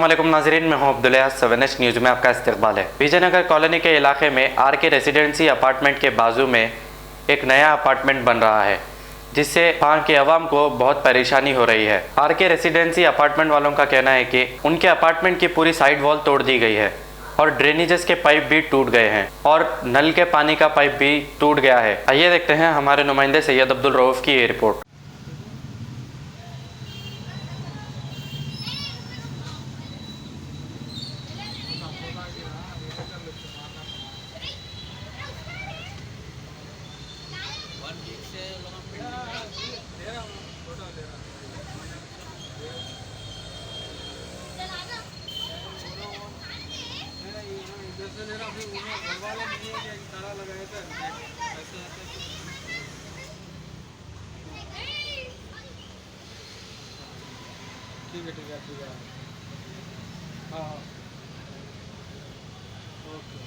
अस्सलाम वालेकुम नाज़रीन, मैं हूं अब्दुल्ला। 7H न्यूज़ में आपका इस्तकबाल है। विजयनगर कॉलोनी के इलाके में आरके रेसिडेंसी अपार्टमेंट के बाजू में एक नया अपार्टमेंट बन रहा है, जिससे वहां के अवाम को बहुत परेशानी हो रही है। आरके रेसिडेंसी अपार्टमेंट वालों का कहना है कि उनके अपार्टमेंट की पूरी साइड वॉल तोड़ दी गई है और ड्रेनेजेस के पाइप भी टूट गए हैं और नल के पानी का पाइप भी टूट गया है। आइए देखते हैं हमारे नुमाइंदे सैयद अब्दुल रऊफ की ये रिपोर्ट। ठीक है हाँ ओके।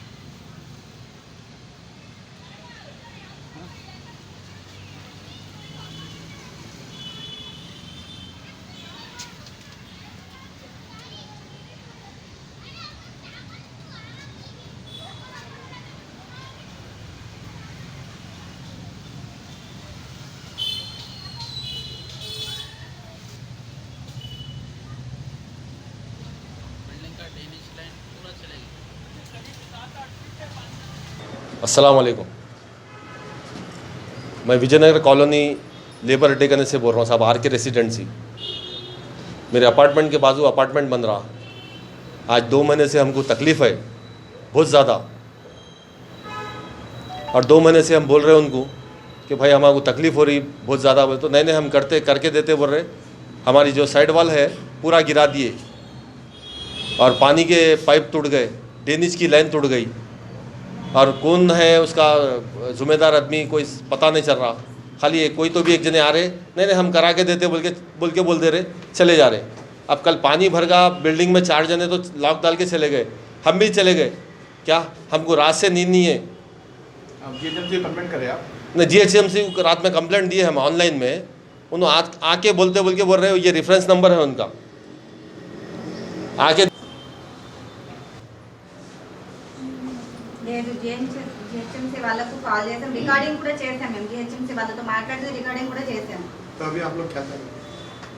अस्सलाम वालेकुम। मैं विजयनगर कॉलोनी लेबर अड्डे से बोल रहा हूँ साहब, आरके रेसिडेंसी। मेरे अपार्टमेंट के बाजू अपार्टमेंट बन रहा, आज 2 महीने से हमको तकलीफ़ है बहुत ज़्यादा, और 2 महीने से हम बोल रहे हैं उनको कि भाई हमारे को तकलीफ़ हो रही बहुत ज़्यादा। बोले तो नहीं हम करके देते बोल रहे। हमारी जो साइड वॉल है पूरा गिरा दिए और पानी के पाइप टूट गए, ड्रेनेज की लाइन टूट गई, और कौन है उसका ज़िम्मेदार आदमी कोई पता नहीं चल रहा। खाली कोई तो भी एक जने आ रहे, नहीं हम करा के देते बोल दे रहे, चले जा रहे। अब कल पानी भर गया बिल्डिंग में, 4 जने तो लॉक डाल के चले गए, हम भी चले गए। क्या हमको रात से नींद नहीं है। GHMC कंप्लेंट करें आप? नहीं, GHMC रात में कंप्लेंट दिए हम ऑनलाइन में। उन्होंने आके बोल रहे हो ये रेफरेंस नंबर है उनका, आके లేదు GHMC వాళ్ళకు కాల్ చేసాం, రికార్డింగ్ కూడా చేసాం మేము। GHMC వాళ్ళతో మాట్లాడి రికార్డింగ్ కూడా చేసాం। तो अभी आप लोग क्या करें?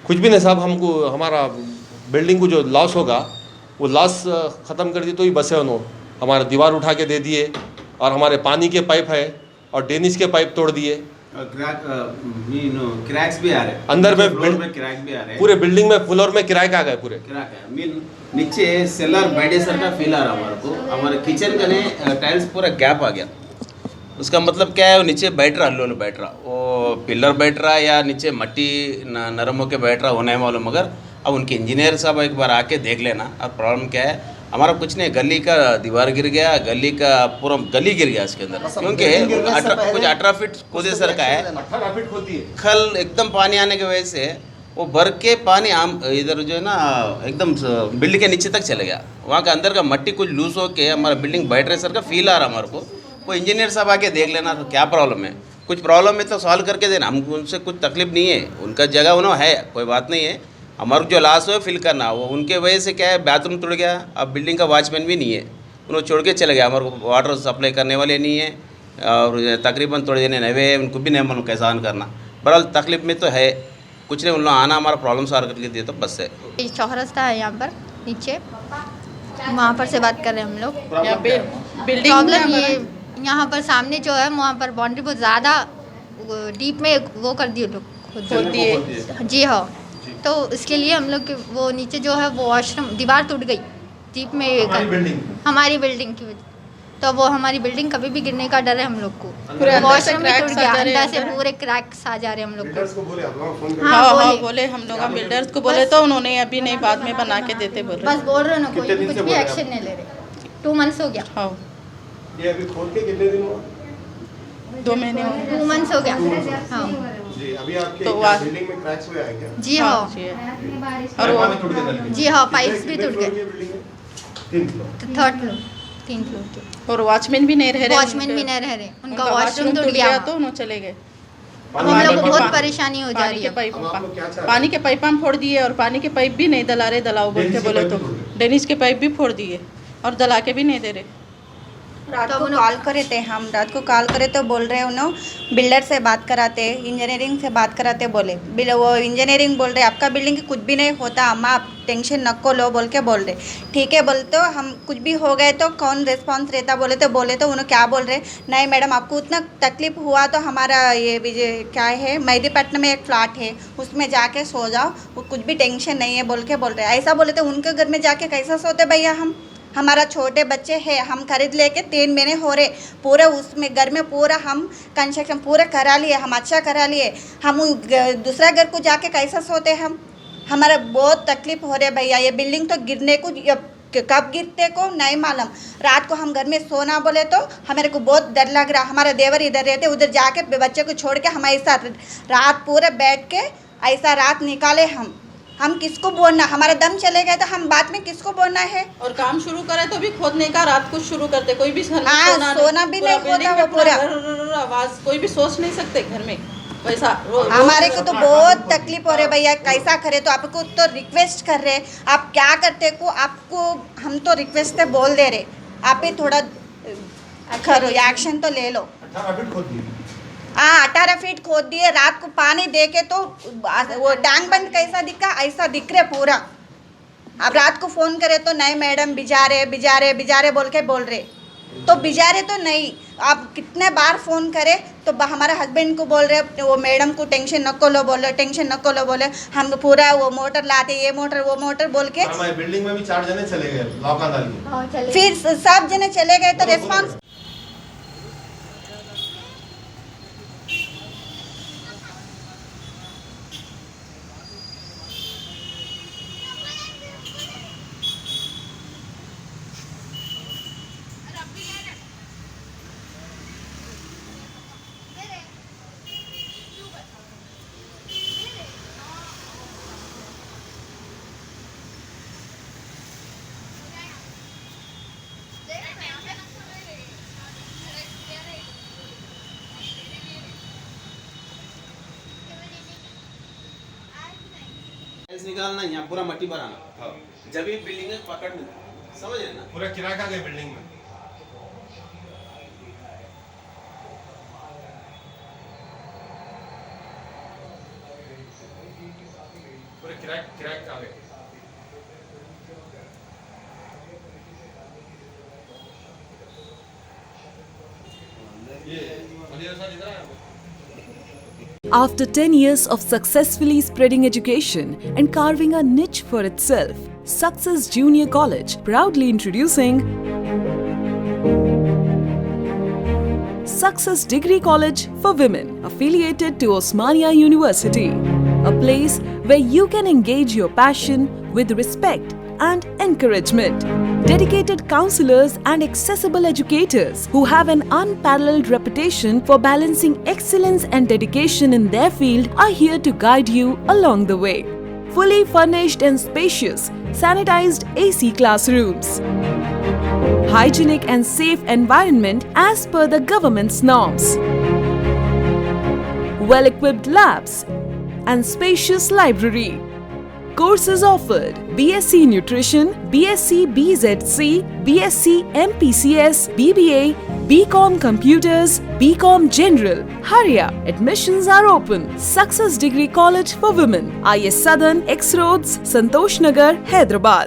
कुछ भी नहीं साहब, हमको हमारा बिल्डिंग को जो लॉस होगा वो लॉस ख़त्म कर दी तो ही बस है। उन्होंने हमारा दीवार उठा के दे दिए और हमारे पानी के पाइप है और ड्रेनेज के पाइप तोड़ दिए। क्रैक्स भी आ रहे हैं अंदर में क्रैक भी आ रहे हैं। पूरे बिल्डिंग में फ्लोर में क्रैक आ गए पूरे। क्रैक है नीचे सेलर बैठे सर का फील आ रहा हमारे को। हमारे किचन का ने टाइल्स पूरा गैप आ गया। उसका मतलब क्या है, वो नीचे बैठ रहा, लो बैठ रहा, वो पिलर बैठ रहा या नीचे मट्टी नरम होकर बैठ रहा होना है मालूम। मगर अब उनके इंजीनियर साहब एक बार आके देख लेना। और प्रॉब्लम क्या है, हमारा कुछ नहीं, गली का दीवार गिर गया, गली का पूरा गली गिर गया इसके अंदर, क्योंकि कुछ 18 फीट खोदे सर का है। 18 फीट खोदी है। कल एकदम पानी आने की वजह से वो भर के पानी आम इधर जो है ना एकदम बिल्डिंग के नीचे तक चले गया। वहाँ के अंदर का मट्टी कुछ लूज हो के हमारा बिल्डिंग बैठ रहे सर का फील आ रहा हमारे को। वो इंजीनियर साहब आके देख लेना तो क्या प्रॉब्लम है, कुछ प्रॉब्लम है तो सॉल्व करके देना। हमको उनसे कुछ तकलीफ नहीं है, उनका जगह उन्होंने है, कोई बात नहीं है। हमारा जो लॉस हो फिल करना, वो उनके वजह से क्या है, बाथरूम टूट गया, अब बिल्डिंग का वॉचमैन भी नहीं है, उन्होंने छोड़ के चले गए। हमारे को वाटर सप्लाई करने वाले नहीं है और तकरीबन थोड़े दिन नए उनको भी नहीं मालूम कैसा ऑन करना। बहरहाल तकलीफ में तो है, कुछ नहीं, उन लोग आना हमारा प्रॉब्लम सॉल्व करके दिए तो बस है। चौरस्ता है यहाँ पर नीचे, वहाँ पर से बात कर रहे हैं हम लोग। यहाँ पे बिल्डिंग प्रॉब्लम ये यहाँ पर सामने जो है वहाँ पर बाउंड्री बहुत ज़्यादा डीप में वो कर दिए लोग, खोद दिए। जी हाँ, तो इसके लिए हम लोग वो नीचे जो है वो वॉशरूम दीवार टूट गई डीप में हमारी बिल्डिंग की वजह, तो वो हमारी बिल्डिंग कभी भी गिरने का डर है हम लोग को। वॉशरूम भी टूट गया, अंदर से पूरे क्रैक्स आ जा रहे हैं हम लोग को। हाँ बोले हम लोग बिल्डर्स को बोले तो उन्होंने अभी नहीं, बाद में बना के देते बोल रहे। बस बोल रहे ना, कोई कुछ भी एक्शन नहीं ले रहे। 2 मंथ्स हो गया। हाँ ये अभी खोद के कितने दिन हुआ? 2 महीने हो गए। 2 मंथ्स हो गया। हाँ जी, अभी आपके तो बिल्डिंग में क्रैक्स हुए हैं क्या? जी हाँ, और वो टूट गए? जी हाँ, पाइप्स भी टूट गए। 3 फ्लोर। 3rd फ्लोर, 3 फ्लोर के। और वॉचमैन भी नहीं रह रहे। वॉचमैन भी नहीं रह रहे, उनका वॉशरूम टूट गया तो उन्होंने चले गए। अब हम लोग को बहुत परेशानी हो जा रही है। पानी के पाइप हम फोड़ दिए और पानी के पाइप भी नहीं दला रहे, दलाओ बोल के बोले तो ड्रेनेज के पाइप भी फोड़ दिए और जला के भी नहीं दे रहे। रात को कॉल करे थे हम, रात को कॉल करे तो बोल रहे उन्होंने बिल्डर से बात कराते, इंजीनियरिंग से बात कराते बोले। वो इंजीनियरिंग बोल रहे आपका बिल्डिंग कुछ भी नहीं होता अम्मा, आप टेंशन नको लो बोल के बोल रहे। ठीक है बोल तो हम कुछ भी हो गए तो कौन रिस्पॉन्स रहता बोले तो उन्होंने क्या बोल रहे, नहीं मैडम आपको उतना तकलीफ हुआ तो हमारा ये क्या है मेहदीपट्टनम में एक फ्लैट है उसमें जाके सो जाओ, वो कुछ भी टेंशन नहीं है बोल रहे। ऐसा बोले तो उनके घर में जाके कैसा सोते भैया हम? हमारा छोटे बच्चे हैं, हम खरीद लेके 3 महीने हो रहे, पूरे उसमें घर में पूरा हम कंस्ट्रक्शन पूरा करा लिए, हम अच्छा करा लिए, हम दूसरा घर को जाके कैसा सोते हम? हमारा बहुत तकलीफ हो रही है भैया। ये बिल्डिंग तो गिरने को कब गिरते को नहीं मालूम। रात को हम घर में सोना बोले तो हमारे को बहुत डर लग रहा। हमारे देवर इधर रहते, उधर जाके बच्चे को छोड़ के हमारे साथ रात पूरे बैठ के ऐसा रात निकाले हम किसको बोलना? हमारा दम चले गए तो हम बाद में किसको बोलना है? और काम शुरू करे तो भी खोदने का रात को शुरू करते, कोई भी सोना भी नहीं होता वो पूरा आवाज, कोई भी सोच नहीं सकते घर में वैसा। हमारे को तो बहुत तकलीफ हो रही भैया, कैसा करे? तो आपको तो रिक्वेस्ट कर रहे, आप क्या करते को आपको हम तो रिक्वेस्ट से बोल दे रहे, आप ही थोड़ा करो, एक्शन तो ले लो। 18 फीट खोद दिए, रात को पानी दे के तो वो टैंक बंद कैसा दिखा ऐसा दिख रहे पूरा। अब रात को फ़ोन करे तो नहीं मैडम बिजारे बोल रहे, तो बिजारे तो नहीं। आप कितने बार फ़ोन करे तो हमारे हस्बैंड को बोल रहे वो मैडम को टेंशन नको लो बोले, हम पूरा वो मोटर लाते, ये मोटर वो मोटर बोल के। हमारे बिल्डिंग में भी 4 जने चले गए लॉक डाल के, फिर सब जने चले गए तो रिस्पॉन्स निकालना, यहाँ पूरा मट्टी भराना, जब ये बिल्डिंग में पकड़ मिलता, समझ रहे ना? पूरा किराया खा गए बिल्डिंग में। पूरे किराया खा गए। After 10 years of successfully spreading education and carving a niche for itself, Success Junior College proudly introducing Success Degree College for Women, affiliated to Osmania University, a place where you can engage your passion with respect and encouragement. Dedicated counselors and accessible educators who have an unparalleled reputation for balancing excellence and dedication in their field are here to guide you along the way. Fully furnished and spacious, sanitized AC classrooms. Hygienic and safe environment as per the government's norms. Well-equipped labs and spacious library. Courses offered: BSc Nutrition, BSc BZC, BSc MPCS, BBA, BCom Computers, BCom General. Hurry up! Admissions are open. Success Degree College for Women, IS Southern, X Roads, Santosh Nagar, Hyderabad.